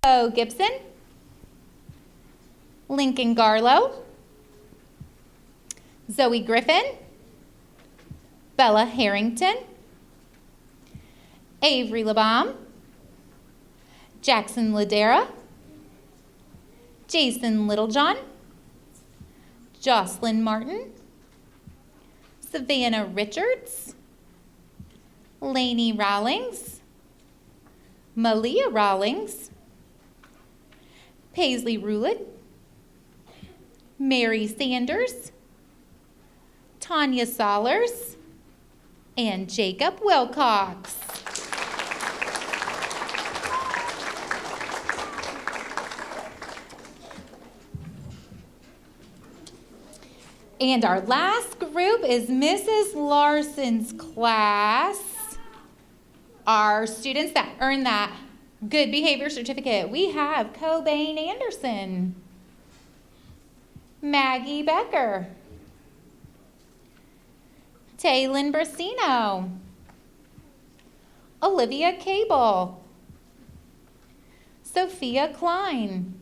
Bo Gibson, Lincoln Garlow, Zoe Griffin, Bella Harrington, Avery LeBaum, Jackson Ladera, Jason Littlejohn, Jocelyn Martin, Savannah Richards, Lainey Rawlings, Malia Rawlings, Paisley Rulet, Mary Sanders, Tanya Solers, and Jacob Wilcox. And our last group is Mrs. Larson's class. Our students that earn that good behavior certificate. We have Cobain Anderson, Maggie Becker, Taylin Brasino, Olivia Cable, Sophia Klein,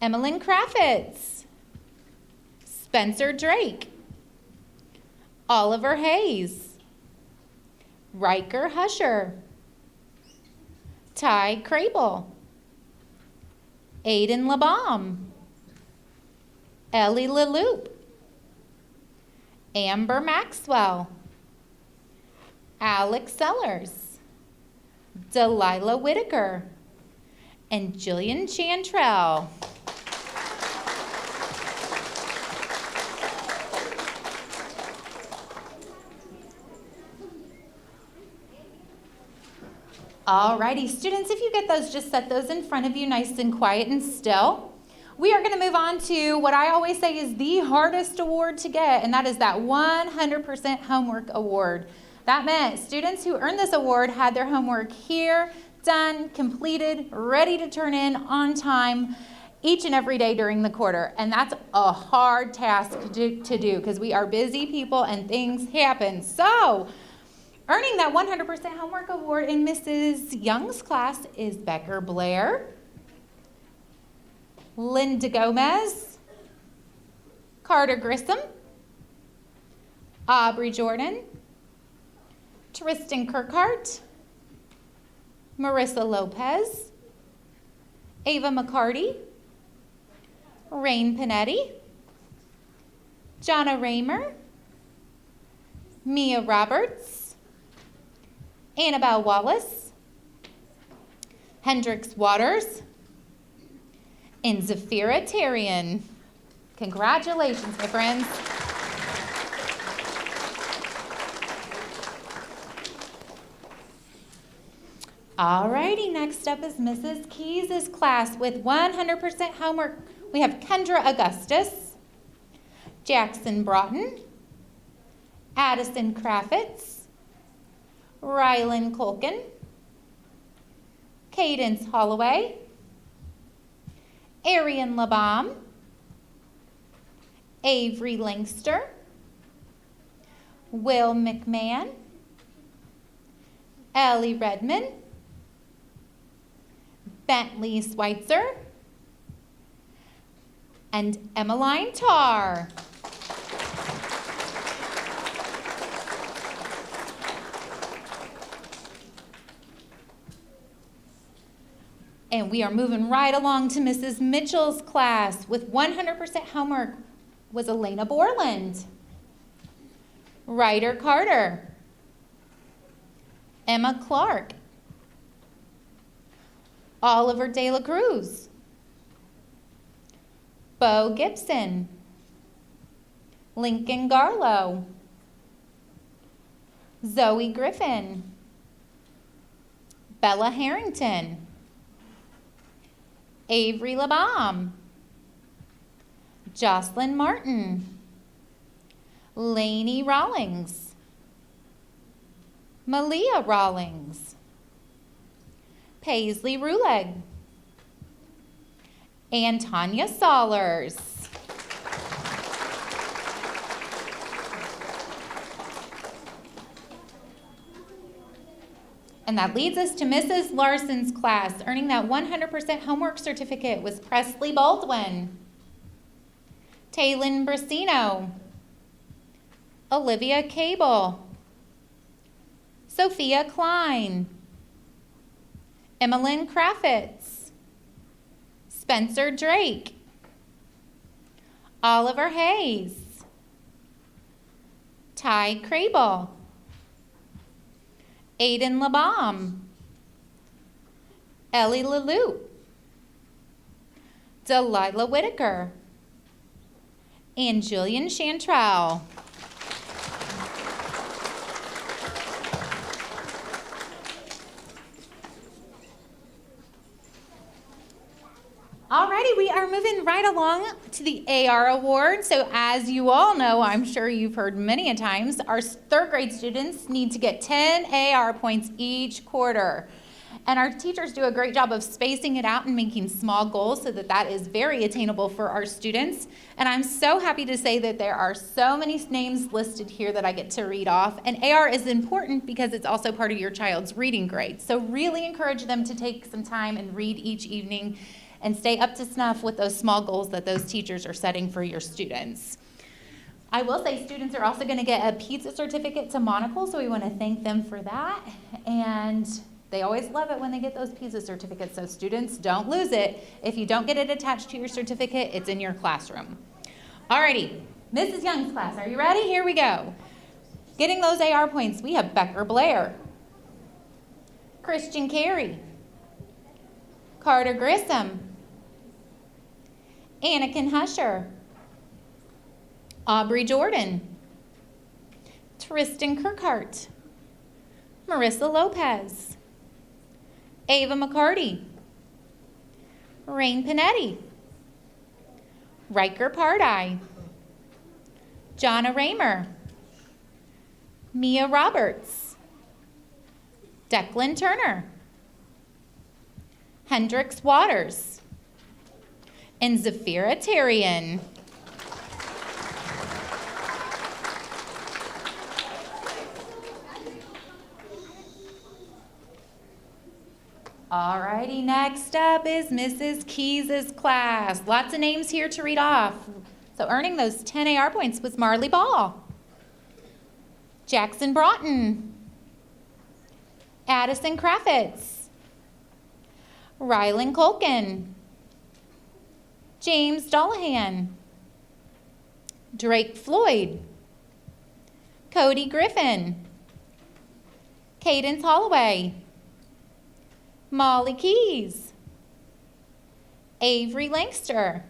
Emmeline Kraftitz, Spencer Drake, Oliver Hayes, Riker Husher, Ty Crable, Aiden LeBaum, Ellie LeLoop, Amber Maxwell, Alex Sellers, Delilah Whitaker, and Jillian Chantrell. Alrighty, students, if you get those, just set those in front of you nice and quiet and still. We are going to move on to what I always say is the hardest award to get, and that is that 100% homework award. That meant students who earned this award had their homework here, done, completed, ready to turn in on time each and every day during the quarter. And that's a hard task to do because we are busy people and things happen. So, earning that 100% homework award in Mrs. Young's class is Becker Blair, Linda Gomez, Carter Grissom, Aubrey Jordan, Tristan Kirkhart, Marissa Lopez, Ava McCarty, Rain Panetti, Jonna Raymer, Mia Roberts, Annabelle Wallace, Hendrix Waters, and Zafira Tarian. Congratulations, my friends. Alrighty, next up is Mrs. Keys' class with 100% homework. We have Kendra Augustus, Jackson Broughton, Addison Kraftitz, Rylan Colkin, Cadence Holloway, Arian LeBaum, Avery Langster, Will McMahon, Ellie Redmond, Bentley Schweitzer, and Emmeline Tarr. And we are moving right along to Mrs. Mitchell's class with 100% homework was Elena Borland, Ryder Carter, Emma Clark, Oliver De La Cruz, Bo Gibson, Lincoln Garlow, Zoe Griffin, Bella Harrington, Avery LeBaum, Jocelyn Martin, Lainey Rawlings, Malia Rawlings, Paisley Ruleg, and Tanya Solers. And that leads us to Mrs. Larson's class. Earning that 100% homework certificate was Presley Baldwin, Taylin Brasino, Olivia Cable, Sophia Klein, Emmeline Kraffitz, Spencer Drake, Oliver Hayes, Ty Crable, Aiden LeBaum, Ellie LeLoop, Delilah Whitaker, and Julian Chantrell. Alrighty, we are moving right along to the AR Award. So as you all know, I'm sure you've heard many a times, our third grade students need to get 10 AR points each quarter. And our teachers do a great job of spacing it out and making small goals so that that is very attainable for our students. And I'm so happy to say that there are so many names listed here that I get to read off. And AR is important because it's also part of your child's reading grade. So really encourage them to take some time and read each evening and stay up to snuff with those small goals that those teachers are setting for your students. I will say students are also going to get a pizza certificate to Monocle, so we want to thank them for that. And they always love it when they get those pizza certificates, so students, don't lose it. If you don't get it attached to your certificate, it's in your classroom. Alrighty, Mrs. Young's class, are you ready? Here we go. Getting those AR points, we have Becker Blair, Christian Carey, Carter Grissom, Anakin Husher, Aubrey Jordan, Tristan Kirkhart, Marissa Lopez, Ava McCarty, Rain Panetti, Riker Pardai, Jonna Raymer, Mia Roberts, Declan Turner, Hendrix Waters, and Zafira Tarian. Alrighty, next up is Mrs. Keys' class. Lots of names here to read off. So earning those 10 AR points was Marley Ball, Jackson Broughton, Addison Kraffitz, Rylan Colkin, James Dollahan, Drake Floyd, Cody Griffin, Cadence Holloway, Molly Keys, Avery Langster,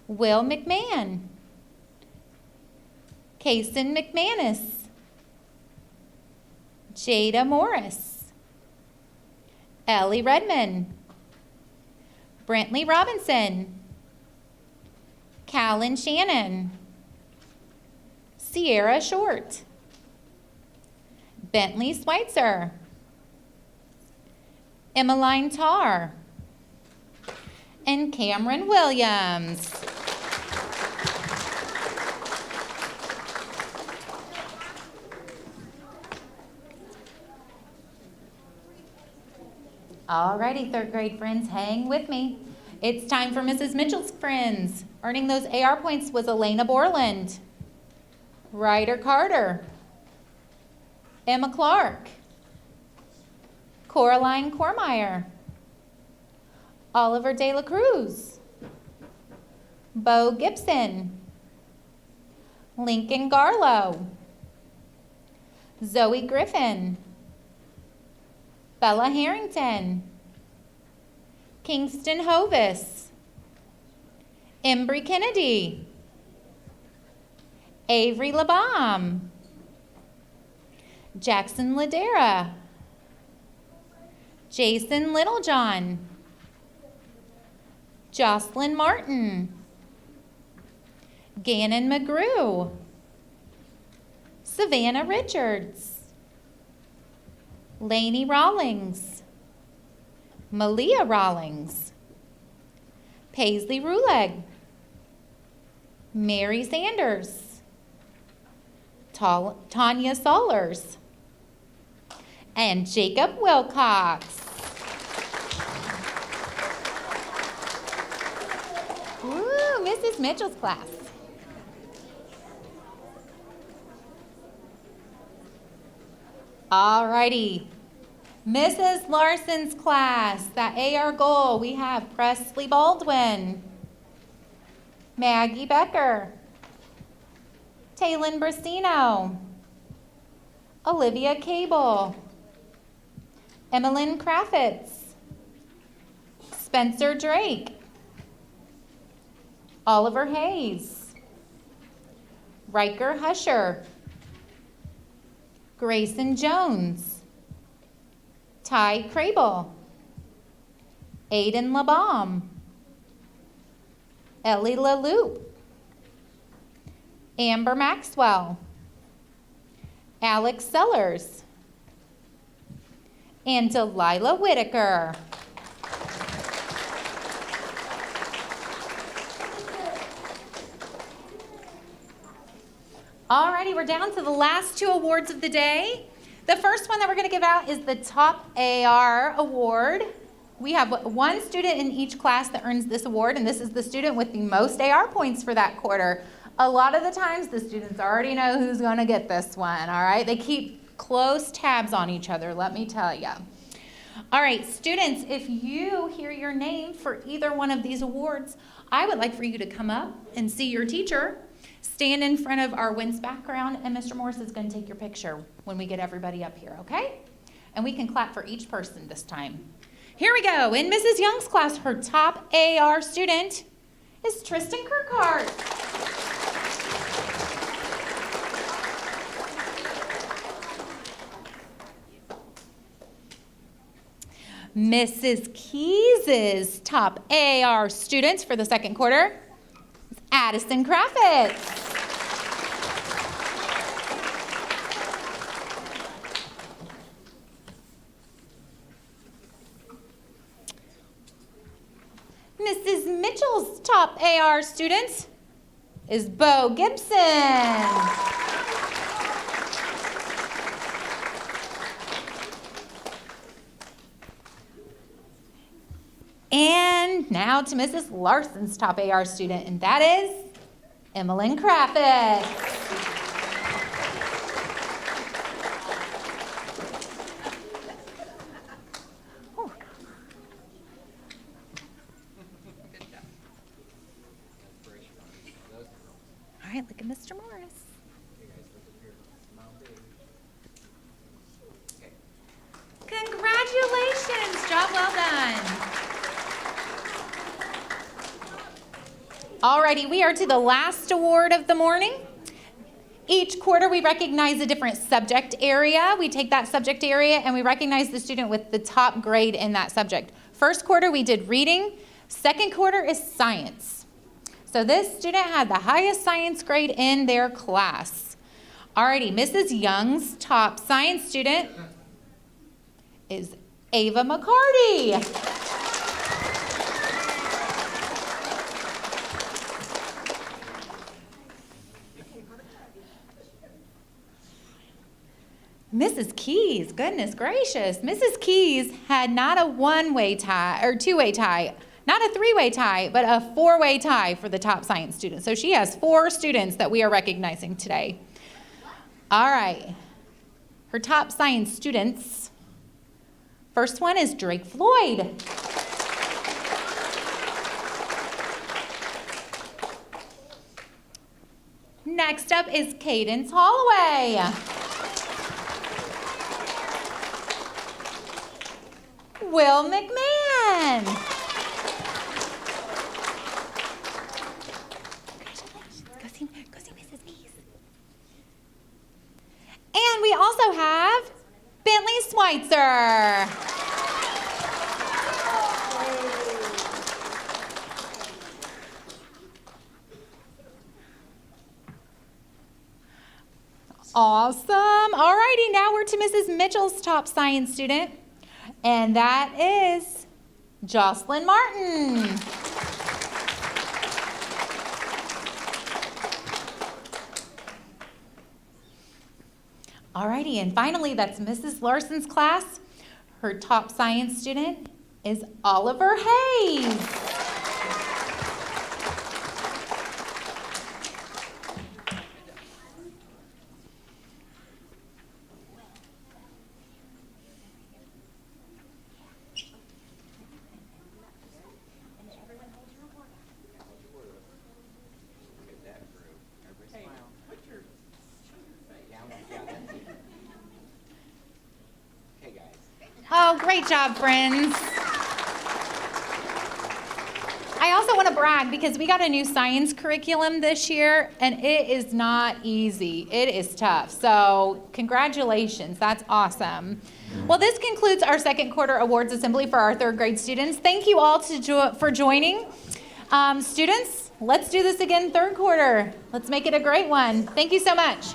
Will McMahon, Kaysen McManus, Jada Morris, Ellie Redmond, Brentley Robinson, Callan Shannon, Sierra Short, Bentley Schweitzer, Emmeline Tarr, and Cameron Williams. Alrighty, third grade friends, hang with me. It's time for Mrs. Mitchell's friends. Earning those AR points was Elena Borland, Ryder Carter, Emma Clark, Coraline Cormeyer, Oliver De La Cruz, Bo Gibson, Lincoln Garlow, Zoe Griffin, Bella Harrington, Kingston Hovis, Embry Kennedy, Avery LeBaum, Jackson Ladera, Jason Littlejohn, Jocelyn Martin, Gannon McGrew, Savannah Richards, Lainey Rawlings, Malia Rawlings, Paisley Ruleg, Mary Sanders, Tanya Sollers, and Jacob Wilcox. Woo, Mrs. Mitchell's class. All righty. Mrs. Larson's class, that AR goal, we have Presley Baldwin, Maggie Becker, Taylin Brasino, Olivia Cable, Emmeline Kraffitz, Spencer Drake, Oliver Hayes, Riker Husher, Grayson Jones, Ty Crable, Aiden LaBaum, Ellie LaLoop, Amber Maxwell, Alex Sellers, and Delilah Whitaker. Alrighty, we're down to the last two awards of the day. The first one that we're going to give out is the Top AR Award. We have one student in each class that earns this award, and this is the student with the most AR points for that quarter. A lot of the times, the students already know who's going to get this one, all right? They keep close tabs on each other, let me tell you. All right, students, if you hear your name for either one of these awards, I would like for you to come up and see your teacher. Stand in front of our Wenz background, and Mr. Morris is going to take your picture when we get everybody up here, okay? And we can clap for each person this time. Here we go. In Mrs. Young's class, her top AR student is Tristan Kirkhart. Mrs. Keys' top AR student for the second quarter is Addison Kraffitz. Mrs. Mitchell's top AR student is Bo Gibson. And now to Mrs. Larson's top AR student, and that is Emmeline Kraffitz. All right, look at Mr. Morris. Congratulations, job well done. Alrighty, we are to the last award of the morning. Each quarter we recognize a different subject area. We take that subject area and we recognize the student with the top grade in that subject. First quarter we did reading. Second quarter is science. So this student had the highest science grade in their class. Alrighty, Mrs. Young's top science student is Ava McCarty. Mrs. Keys, goodness gracious. Mrs. Keys had not a one-way tie or two-way tie, not a three-way tie, but a four-way tie for the top science student. So she has 4 students that we are recognizing today. All right. Her top science students. First one is Drake Floyd. Next up is Cadence Holloway. Will McMahon. Go see Mrs. Keys. And we also have Bentley Schweitzer. Awesome. All righty, now we're to Mrs. Mitchell's top science student, and that is Jocelyn Martin. Alrighty, and finally, that's Mrs. Larson's class. Her top science student is Oliver Hayes. Oh, great job, friends. I also want to brag because we got a new science curriculum this year, and it is not easy. It is tough. So congratulations. That's awesome. Well, this concludes our second quarter awards assembly for our third grade students. Thank you all for joining. Students, let's do this again third quarter. Let's make it a great one. Thank you so much.